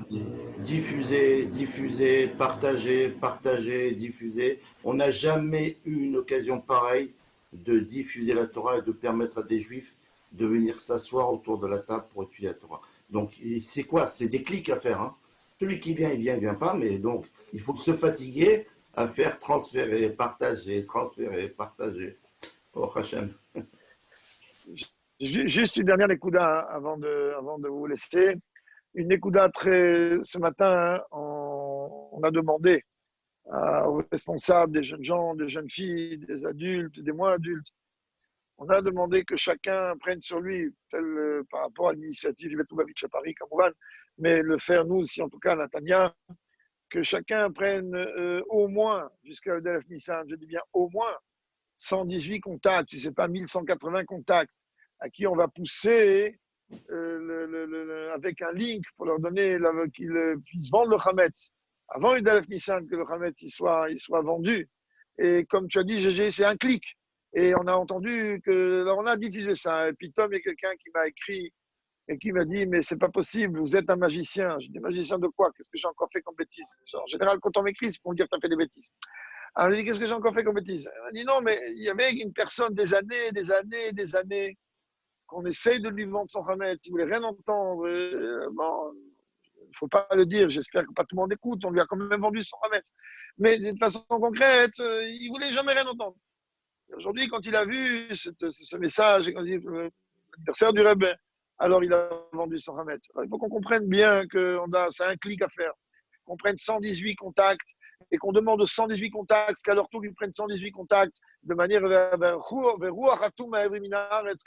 diffuser, diffuser, partager, partager, diffuser. On n'a jamais eu une occasion pareille de diffuser la Torah et de permettre à des Juifs de venir s'asseoir autour de la table pour étudier la Torah. Donc, c'est quoi? C'est des clics à faire. Hein. Celui qui vient, il vient pas. Mais donc, il faut se fatiguer à faire transférer, partager, transférer, partager. Oh, Hachem. Juste une dernière écouda avant de vous laisser. Une écouda ce matin, on a demandé aux responsables des jeunes gens, des jeunes filles, des adultes, des moins adultes, on a demandé que chacun prenne sur lui, par rapport à l'initiative du Betoubavitch à Paris, comme Ouran, mais le faire nous aussi, en tout cas à Natania, que chacun prenne au moins, jusqu'à Delef Nissan, je dis bien au moins, 118 contacts, si ce n'est pas 1180 contacts, à qui on va pousser avec un link pour leur donner, qu'ils puissent vendre le Hametz. Avant Delef Nissan, que le Hametz il soit vendu. Et comme tu as dit, GG, c'est un clic. Et on a entendu que, alors on a diffusé ça. Et puis Tom, il y a quelqu'un qui m'a écrit et qui m'a dit, mais c'est pas possible, vous êtes un magicien. Je dis, magicien de quoi? Qu'est-ce que j'ai encore fait comme bêtise? En général, quand on m'écrit, c'est pour me dire que tu as fait des bêtises. Alors, je lui dis, qu'est-ce que j'ai encore fait comme bêtise? Il m'a dit, non, mais il y avait une personne des années, qu'on essaye de lui vendre son Hametz. Il voulait rien entendre. Bon, il ne faut pas le dire. J'espère que pas tout le monde écoute. On lui a quand même vendu son Hametz. Mais d'une façon concrète, il voulait jamais rien entendre. Aujourd'hui, quand il a vu ce message, et quand il dit l'anniversaire du Rebbe, alors il a vendu son Hametz. Alors, il faut qu'on comprenne bien que c'est un clic à faire. Qu'on prenne 118 contacts et qu'on demande aux 118 contacts qu'à leur tour ils prennent 118 contacts de manière vers que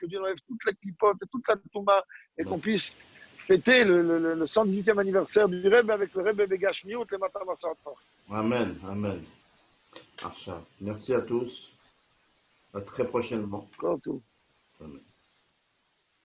Dieu enlève toute la clipote, toute la touma et qu'on puisse fêter le 118e anniversaire du Rebbe avec le Rebbe Begash Miout le matin Massat. Amen, amen. Archa. Merci à tous. À très prochainement. Tout. Amen.